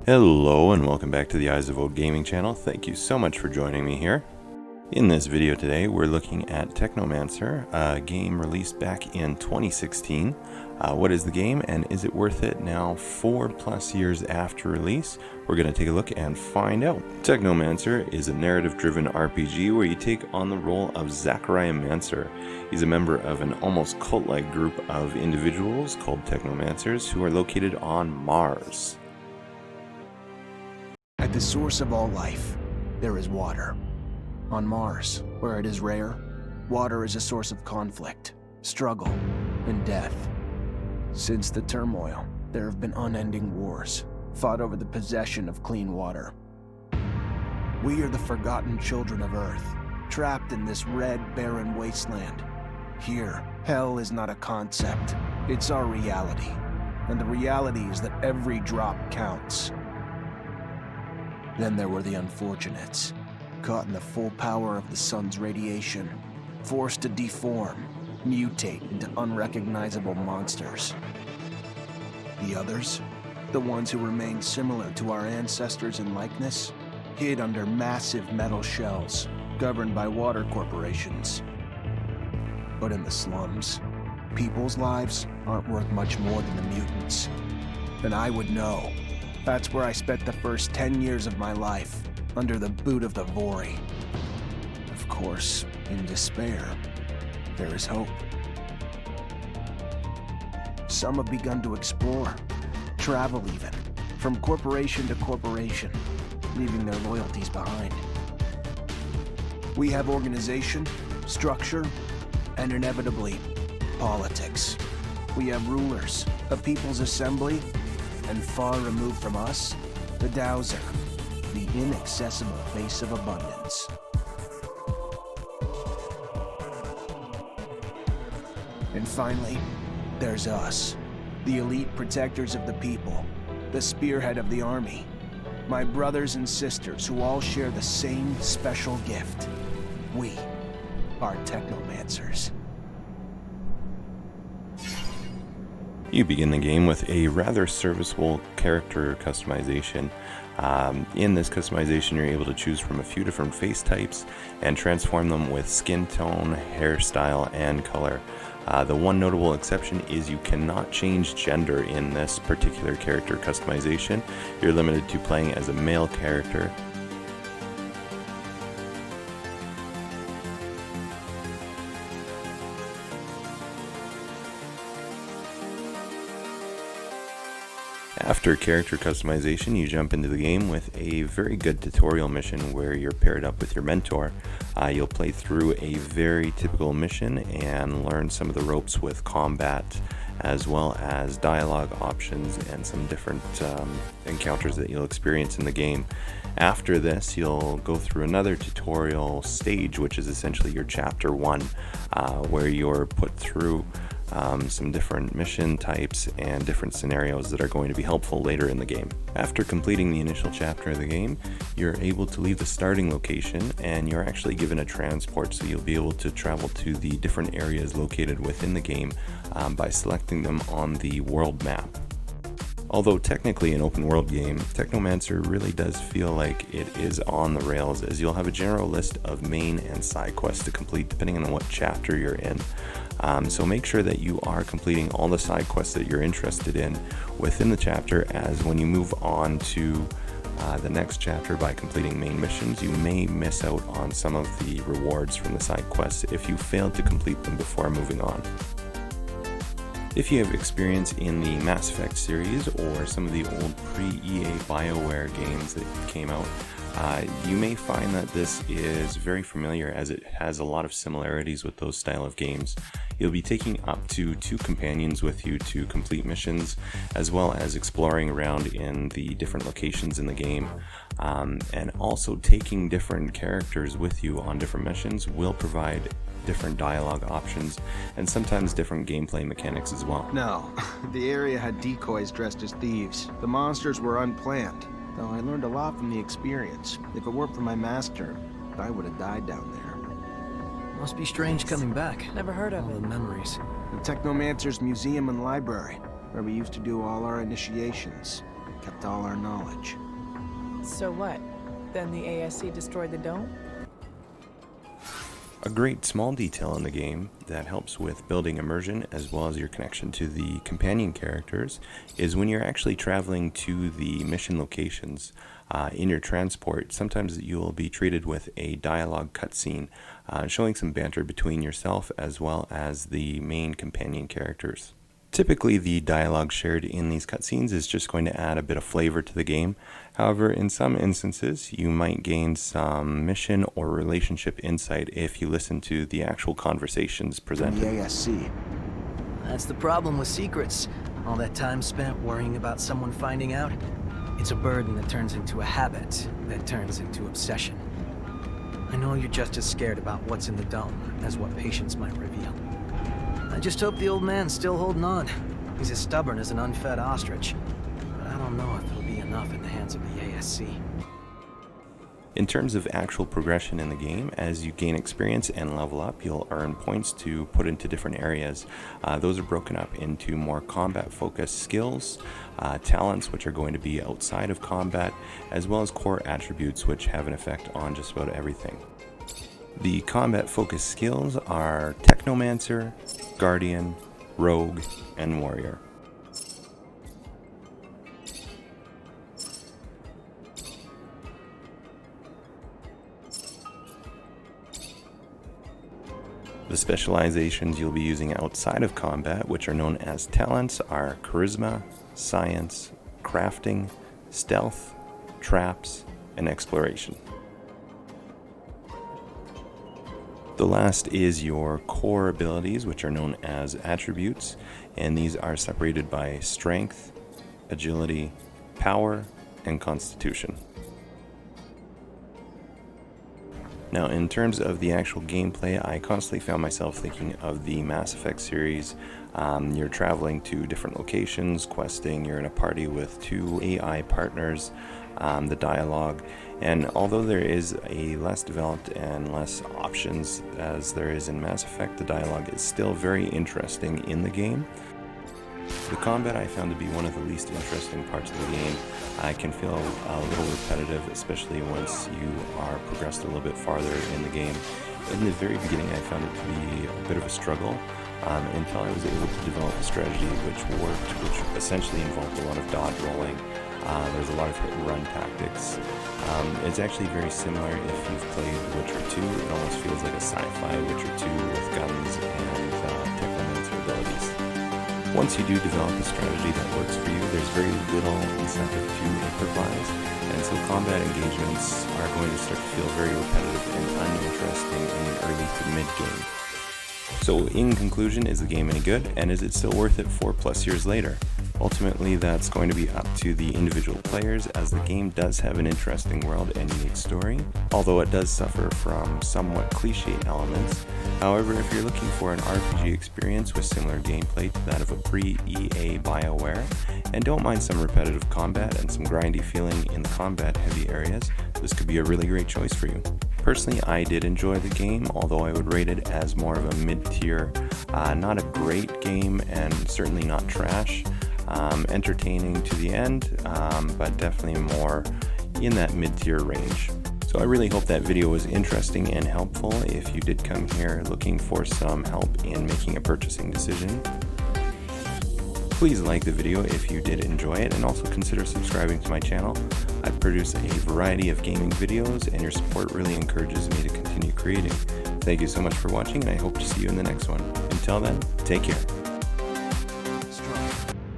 Hello and welcome back to the Eyes of Old Gaming channel. Thank you so much for joining me here. In this video today we're looking at Technomancer, a game released back in 2016. What is the game and is it worth it now 4+ years after release? We're going to take a look and find out. Technomancer is a narrative-driven RPG where you take on the role of Zachariah Mancer. He's a member of an almost cult-like group of individuals called Technomancers who are located on Mars. At the source of all life, there is water. On Mars, where it is rare, water is a source of conflict, struggle, and death. Since the turmoil, there have been unending wars, fought over the possession of clean water. We are the forgotten children of Earth, trapped in this red, barren wasteland. Here, hell is not a concept, it's our reality. And the reality is that every drop counts. Then there were the unfortunates, caught in the full power of the sun's radiation, forced to deform, mutate into unrecognizable monsters. The others, the ones who remained similar to our ancestors in likeness, hid under massive metal shells, governed by water corporations. But in the slums, people's lives aren't worth much more than the mutants. And I would know. That's where I spent the first 10 years of my life, under the boot of the Vori. Of course, in despair, there is hope. Some have begun to explore, travel even, from corporation to corporation, leaving their loyalties behind. We have organization, structure, and inevitably, politics. We have rulers, a people's assembly, and far removed from us, the Dowser, the inaccessible face of abundance. And finally, there's us, the elite protectors of the people, the spearhead of the army, my brothers and sisters who all share the same special gift. We are Technomancers. You begin the game with a rather serviceable character customization. In this customization, you're able to choose from a few different face types and transform them with skin tone, hairstyle, and color. The one notable exception is you cannot change gender in this particular character customization. You're limited to playing as a male character. After character customization, you jump into the game with a very good tutorial mission where you're paired up with your mentor. You'll play through a very typical mission and learn some of the ropes with combat, as well as dialogue options and some different encounters that you'll experience in the game. After this, you'll go through another tutorial stage, which is essentially your Chapter 1, where you're put through some different mission types and different scenarios that are going to be helpful later in the game. After completing the initial chapter of the game, you're able to leave the starting location and you're actually given a transport, so you'll be able to travel to the different areas located within the game by selecting them on the world map. Although technically an open world game, Technomancer really does feel like it is on the rails, as you'll have a general list of main and side quests to complete depending on what chapter you're in. So make sure that you are completing all the side quests that you're interested in within the chapter, as when you move on to the next chapter by completing main missions, you may miss out on some of the rewards from the side quests if you failed to complete them before moving on. If you have experience in the Mass Effect series or some of the old pre-EA BioWare games that came out, you may find that this is very familiar, as it has a lot of similarities with those style of games. You'll be taking up to 2 companions with you to complete missions, as well as exploring around in the different locations in the game. And also taking different characters with you on different missions will provide different dialogue options and sometimes different gameplay mechanics as well. No, the area had decoys dressed as thieves. The monsters were unplanned, though I learned a lot from the experience. If it weren't for my master, I would have died down there. Must be strange coming back. Never heard of All it. the memories. The Technomancer's museum and library, where we used to do all our initiations. kept all our knowledge. So what? Then the ASC destroyed the dome? A great small detail in the game that helps with building immersion as well as your connection to the companion characters is when you're actually traveling to the mission locations in your transport. Sometimes you'll be treated with a dialogue cutscene showing some banter between yourself as well as the main companion characters. Typically, the dialogue shared in these cutscenes is just going to add a bit of flavor to the game. However, in some instances, you might gain some mission or relationship insight if you listen to the actual conversations presented. The ASC. That's the problem with secrets. All that time spent worrying about someone finding out. It's a burden that turns into a habit, that turns into obsession. I know you're just as scared about what's in the dome as what patience might reveal. I just hope the old man's still holding on. He's as stubborn as an unfed ostrich. But I don't know if it'll be enough in the hands of the ASC. In terms of actual progression in the game, as you gain experience and level up, you'll earn points to put into different areas. Those are broken up into more combat-focused skills, talents, which are going to be outside of combat, as well as core attributes, which have an effect on just about everything. The combat-focused skills are Technomancer, Guardian, Rogue, and Warrior. The specializations you'll be using outside of combat, which are known as talents, are Charisma, Science, Crafting, Stealth, Traps, and Exploration. The last is your core abilities, which are known as attributes, and these are separated by strength, agility, power, and constitution. Now, in terms of the actual gameplay, I constantly found myself thinking of the Mass Effect series. You're traveling to different locations, questing, you're in a party with two AI partners, the dialogue, and although there is a less developed and less options as there is in Mass Effect, the dialogue is still very interesting in the game. The combat I found to be one of the least interesting parts of the game. I can feel a little repetitive, especially once you are progressed a little bit farther in the game. In the very beginning, I found it to be a bit of a struggle until I was able to develop a strategy which worked, which essentially involved a lot of dodge rolling. There's a lot of hit and run tactics. It's actually very similar if you've played Witcher 2. It almost feels like a sci-fi Witcher 2 with guns and Technomancer abilities. Once you do develop a strategy that works for you, there's very little incentive to improvise, and so combat engagements are going to start to feel very repetitive and uninteresting in the early to mid-game. So in conclusion, is the game any good, and is it still worth it 4+ years later? Ultimately, that's going to be up to the individual players, as the game does have an interesting world and unique story, although it does suffer from somewhat cliche elements. However, if you're looking for an RPG experience with similar gameplay to that of a pre-EA BioWare, and don't mind some repetitive combat and some grindy feeling in the combat-heavy areas, this could be a really great choice for you. Personally, I did enjoy the game, although I would rate it as more of a mid-tier, not a great game, and certainly not trash. Entertaining to the end, but definitely more in that mid-tier range. So I really hope that video was interesting and helpful. If you did come here looking for some help in making a purchasing decision, please like the video if you did enjoy it, and also consider subscribing to my channel. I produce a variety of gaming videos, and your support really encourages me to continue creating. Thank you so much for watching, and I hope to see you in the next one. Until then, take care.